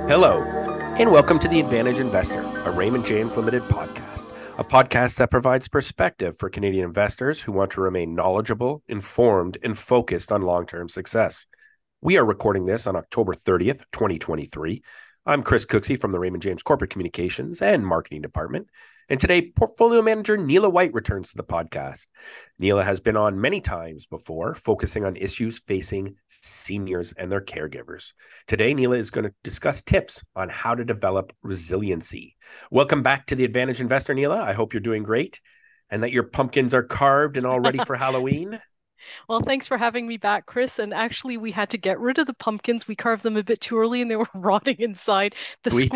Hello, and welcome to The Advantage Investor, a Raymond James Limited podcast, a podcast that provides perspective for Canadian investors who want to remain knowledgeable, informed, and focused on long-term success. We are recording this on October 30th, 2023. I'm Chris Cooksey from the Raymond James Corporate Communications and Marketing Department. And today, portfolio manager Neela White returns to the podcast. Neela has been on many times before, focusing on issues facing seniors and their caregivers. Today, Neela is going to discuss tips on how to develop resiliency. Welcome back to the Advantage Investor, Neela. I hope you're doing great and that your pumpkins are carved and all ready for Halloween. Well, thanks for having me back, Chris. And actually, we had to get rid of the pumpkins. We carved them a bit too early, and they were rotting inside. Sweet.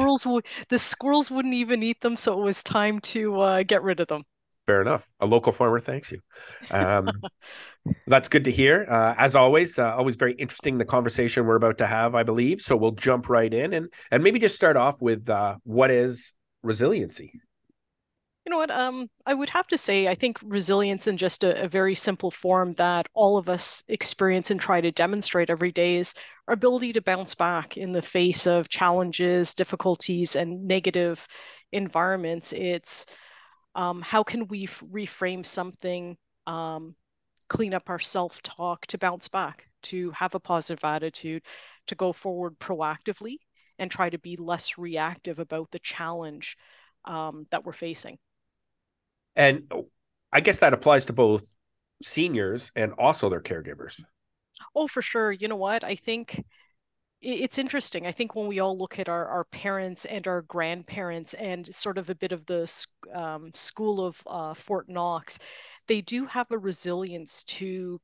The squirrels wouldn't even eat them, so it was time to get rid of them. Fair enough. A local farmer thanks you. Um, that's good to hear. As always, always very interesting the conversation we're about to have, I believe. So we'll jump right in and maybe just start off with what is resiliency? You know what? I would have to say, I think resilience in just a very simple form that all of us experience and try to demonstrate every day is our ability to bounce back in the face of challenges, difficulties, and negative environments. It's how can we reframe something, clean up our self-talk to bounce back, to have a positive attitude, to go forward proactively and try to be less reactive about the challenge that we're facing. And I guess that applies to both seniors and also their caregivers. Oh, for sure. You know what? I think it's interesting. I think when we all look at our parents and our grandparents and sort of a bit of the school of Fort Knox, they do have a resilience to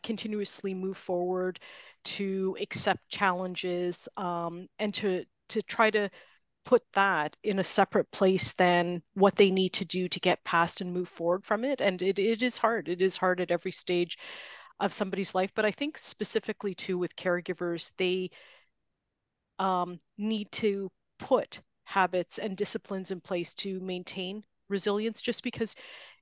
continuously move forward, to accept challenges, and to try to put that in a separate place than what they need to do to get past and move forward from it. And it is hard. It is hard at every stage of somebody's life. But I think specifically too with caregivers, they need to put habits and disciplines in place to maintain resilience just because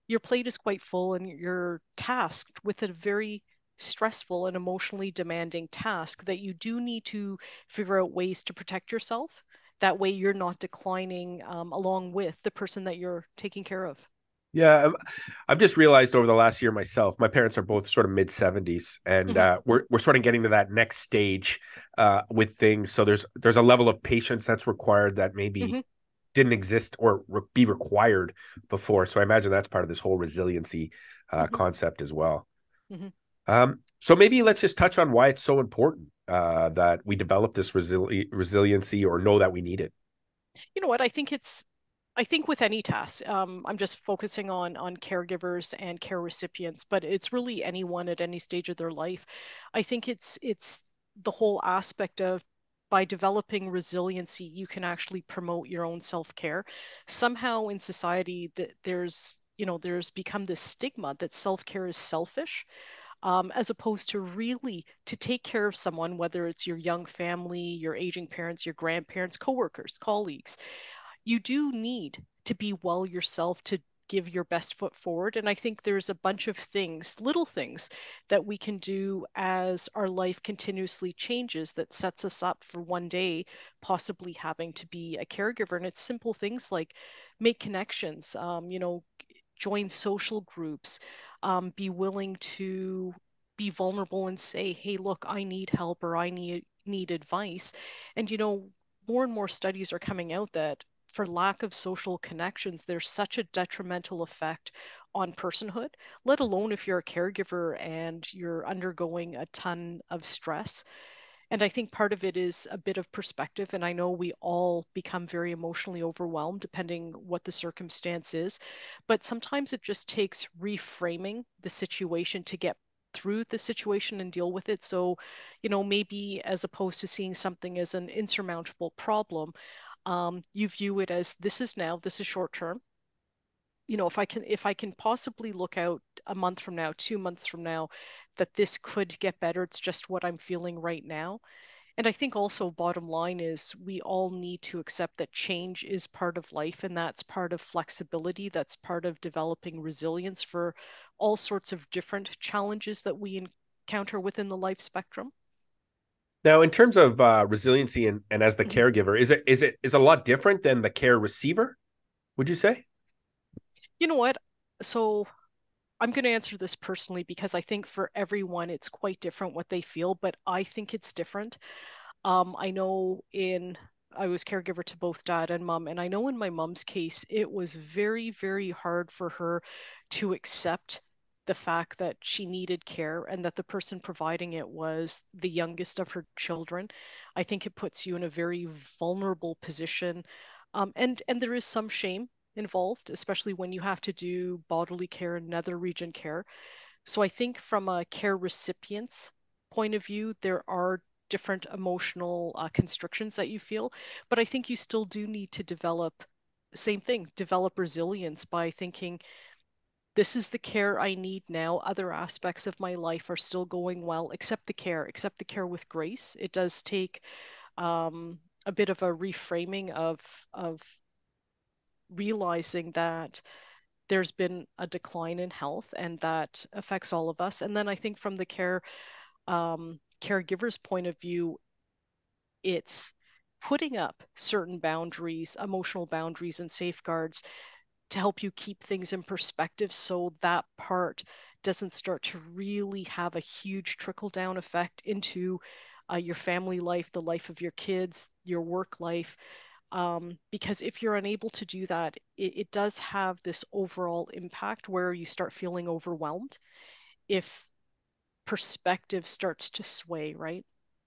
your plate is quite full and you're tasked with a very stressful and emotionally demanding task that you do need to figure out ways to protect yourself. That way you're not declining along with the person that you're taking care of. Yeah, I've just realized over the last year myself, my parents are both sort of mid 70s, and Hmm. we're sort of getting to that next stage with things. So there's a level of patience that's required that maybe Hmm. didn't exist or be required before. So I imagine that's part of this whole resiliency Hmm. concept as well. Hmm. So maybe let's just touch on why it's so important that we develop this resiliency or know that we need it. You know what? I think with any task, I'm just focusing on caregivers and care recipients, but it's really anyone at any stage of their life. I think it's the whole aspect of by developing resiliency, you can actually promote your own self-care. Somehow in society that there's become this stigma that self-care is selfish, as opposed to really to take care of someone, whether it's your young family, your aging parents, your grandparents, coworkers, colleagues. You do need to be well yourself to give your best foot forward. And I think there's a bunch of things, little things that we can do as our life continuously changes that sets us up for one day possibly having to be a caregiver. And it's simple things like make connections, join social groups, be willing to be vulnerable and say, hey, look, I need help or I need advice. And more and more studies are coming out that for lack of social connections, there's such a detrimental effect on personhood, let alone if you're a caregiver and you're undergoing a ton of stress. And I think part of it is a bit of perspective. And I know we all become very emotionally overwhelmed depending what the circumstance is. But sometimes it just takes reframing the situation to get through the situation and deal with it. So, maybe as opposed to seeing something as an insurmountable problem, you view it as this is short term. If I can possibly look out a month from now, 2 months from now, that this could get better. It's just what I'm feeling right now. And I think also bottom line is we all need to accept that change is part of life and that's part of flexibility. That's part of developing resilience for all sorts of different challenges that we encounter within the life spectrum. Now, in terms of resiliency and as the Mhm. caregiver, is a lot different than the care receiver? Would you say? You know what? So I'm going to answer this personally because I think for everyone it's quite different what they feel, but I think it's different. I know in I was caregiver to both dad and mom, and I know in my mom's case, it was very, very hard for her to accept the fact that she needed care and that the person providing it was the youngest of her children. I think it puts you in a very vulnerable position. And there is some shame involved, especially when you have to do bodily care and nether region care. So I think from a care recipient's point of view, there are different emotional constrictions that you feel, but I think you still do need to develop, same thing, develop resilience by thinking, this is the care I need now. Other aspects of my life are still going well, accept the care with grace. It does take a bit of a reframing of realizing that there's been a decline in health and that affects all of us. And then I think from the caregiver's point of view, it's putting up certain boundaries, emotional boundaries and safeguards to help you keep things in perspective so that part doesn't start to really have a huge trickle down effect into your family life, the life of your kids, your work life. Because if you're unable to do that, it does have this overall impact where you start feeling overwhelmed if perspective starts to sway, right?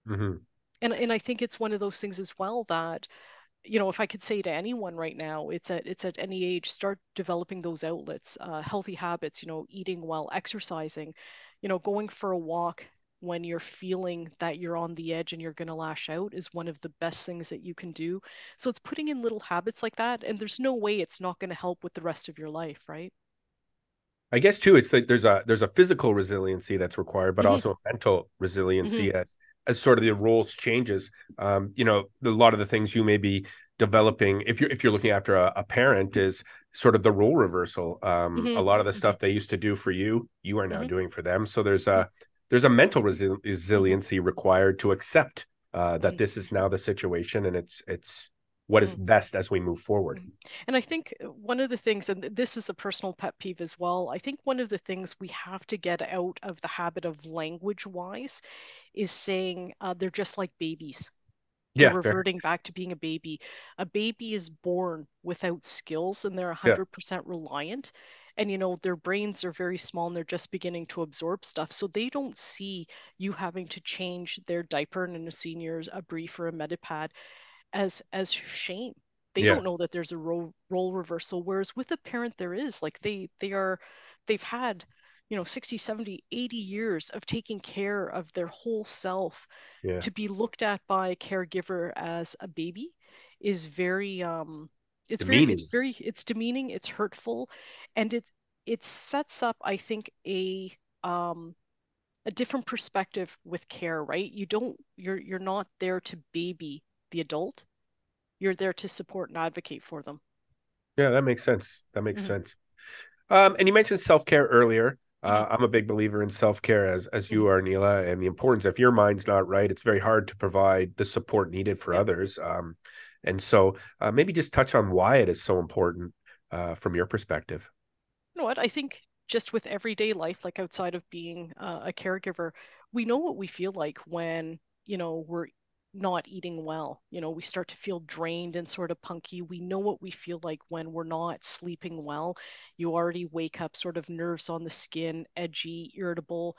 Mm-hmm. And I think it's one of those things as well that, if I could say to anyone right now, it's at any age, start developing those outlets, healthy habits, eating well, exercising, going for a walk when you're feeling that you're on the edge and you're going to lash out is one of the best things that you can do. So it's putting in little habits like that, and there's no way it's not going to help with the rest of your life, right? I guess too, it's like there's a physical resiliency that's required, but Hmm. also a mental Hmm. resiliency as sort of the roles changes. A lot of the things you may be developing if you're looking after a parent is sort of the role reversal. A Hmm. lot of the Hmm. stuff they used to do for you, you are now Hmm. doing for them. So there's a mental Hmm. resiliency required to accept that Hmm. this is now the situation and it's what is Hmm. best as we move forward. Mhm. And I think one of the things, and this is a personal pet peeve as well, I think one of the things we have to get out of the habit of language wise is saying they're just like babies. They're Yeah, fair. reverting back to being a baby. A baby is born without skills and they're Yeah, 100% reliant. And, their brains are very small and they're just beginning to absorb stuff. So they don't see you having to change their diaper and in a senior's a brief or a medipad as shame. They yeah, don't know that there's a role reversal, whereas with a parent there is. Like they've had 60, 70, 80 years of taking care of their whole self. yeah. To be looked at by a caregiver as a baby is very Demeaning. it's demeaning, it's hurtful, and it sets up, I think, um a different perspective with care, right? You're not there to baby the adult. You're there to support and advocate for them. Yeah, that makes sense. That makes Hmm. sense. And you mentioned self-care earlier. Hmm. I'm a big believer in self-care as you Hmm. are, Neela, and the importance. If your mind's not right, it's very hard to provide the support needed for Yep. others. And so maybe just touch on why it is so important from your perspective. You know what? I think just with everyday life, like outside of being a caregiver, we know what we feel like when, we're not eating well. We start to feel drained and sort of punky. We know what we feel like when we're not sleeping well. You already wake up sort of nerves on the skin, edgy, irritable.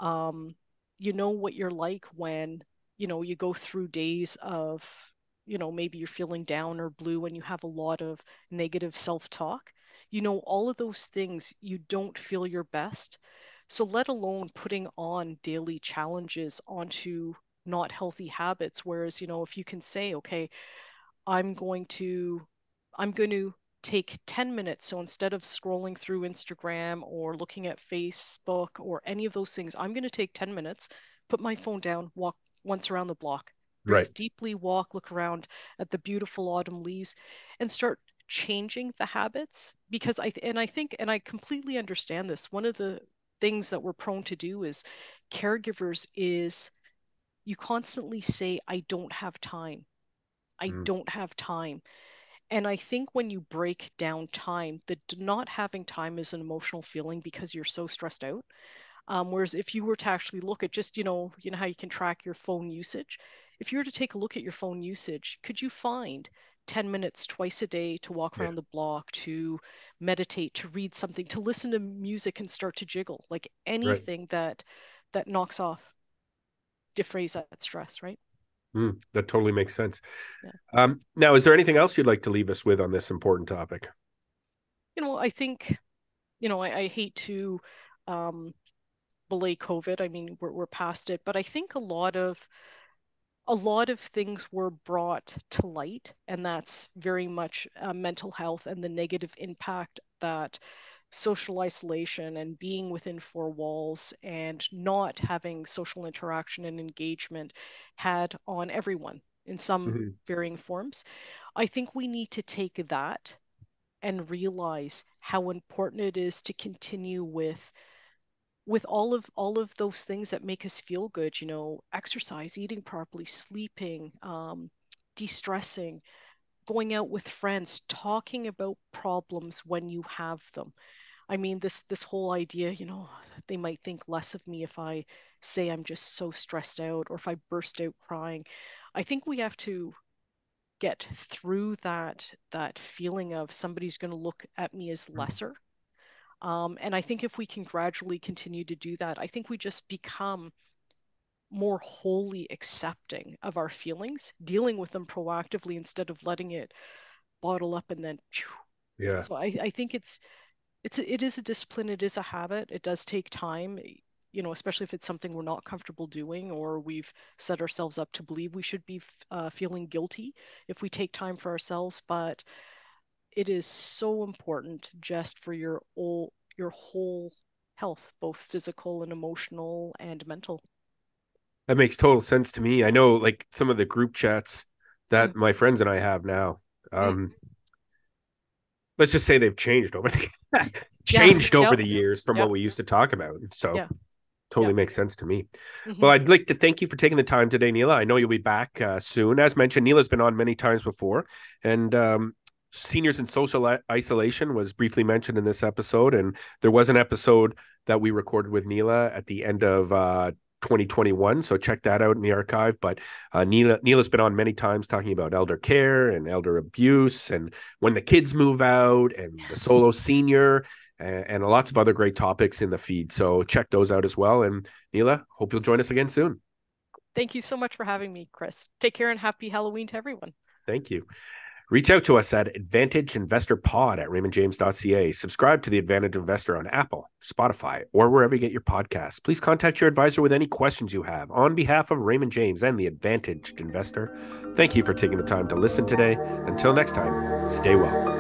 Um, you know what you're like when, you go through days of, maybe you're feeling down or blue and you have a lot of negative self-talk. All of those things, you don't feel your best. So let alone putting on daily challenges onto not healthy habits. Whereas, if you can say, okay, I'm going to I'm going to take 10 minutes. So instead of scrolling through Instagram or looking at Facebook or any of those things, I'm going to take 10 minutes, put my phone down, walk once around the block, breathe Right. deeply, walk, look around at the beautiful autumn leaves and start changing the habits because I completely understand this. One of the things that we're prone to do is caregivers is you constantly say, I don't have time. I don't have time. And I think when you break down time, the not having time is an emotional feeling because you're so stressed out. Whereas if you were to actually look at just, how you can track your phone usage. If you were to take a look at your phone usage, could you find 10 minutes twice a day to walk Yeah. around the block, to meditate, to read something, to listen to music and start to jiggle, like Right. anything that knocks off, defrays that stress, right? That totally makes sense. Yeah. Now, is there anything else you'd like to leave us with on this important topic? I think, I hate to um, belay COVID. I mean, we're past it, but I think a lot of things were brought to light, and that's very much mental health and the negative impact that social isolation and being within four walls and not having social interaction and engagement had on everyone in some Mhm. varying forms. I think we need to take that and realize how important it is to continue with all of those things that make us feel good, exercise, eating properly, sleeping, de-stressing, going out with friends, talking about problems when you have them. I mean, this whole idea, they might think less of me if I say I'm just so stressed out or if I burst out crying. I think we have to get through that feeling of somebody's going to look at me as lesser. And I think if we can gradually continue to do that, I think we just become more wholly accepting of our feelings, dealing with them proactively instead of letting it bottle up and then. Phew. Yeah. So I think it is a discipline, it is a habit, it does take time. Especially if it's something we're not comfortable doing or we've set ourselves up to believe we should be feeling guilty if we take time for ourselves. But it is so important just for your whole health, both physical and emotional and mental. That makes total sense to me. I know, like, some of the group chats Mm, that my friends and I have now. mm. Let's just say they've changed over the Yeah, changed over yep, the years from yep, what we used to talk about. So yeah, totally yep. makes sense to me. Hmm. Well, I'd like to thank you for taking the time today, Neela. I know you'll be back soon. As mentioned, Neela's been on many times before, and seniors in social isolation was briefly mentioned in this episode. And there was an episode that we recorded with Neela at the end of 2021. So check that out in the archive. But Neela's been on many times talking about elder care and elder abuse and when the kids move out and the solo senior and lots of other great topics in the feed. So check those out as well. And Neela, hope you'll join us again soon. Thank you so much for having me, Chris. Take care and happy Halloween to everyone. Thank you. Reach out to us at Advantage Investor Pod at raymondjames.ca. Subscribe to the Advantage Investor on Apple, Spotify, or wherever you get your podcasts. Please contact your advisor with any questions you have. On behalf of Raymond James and the Advantaged Investor, thank you for taking the time to listen today. Until next time, stay well.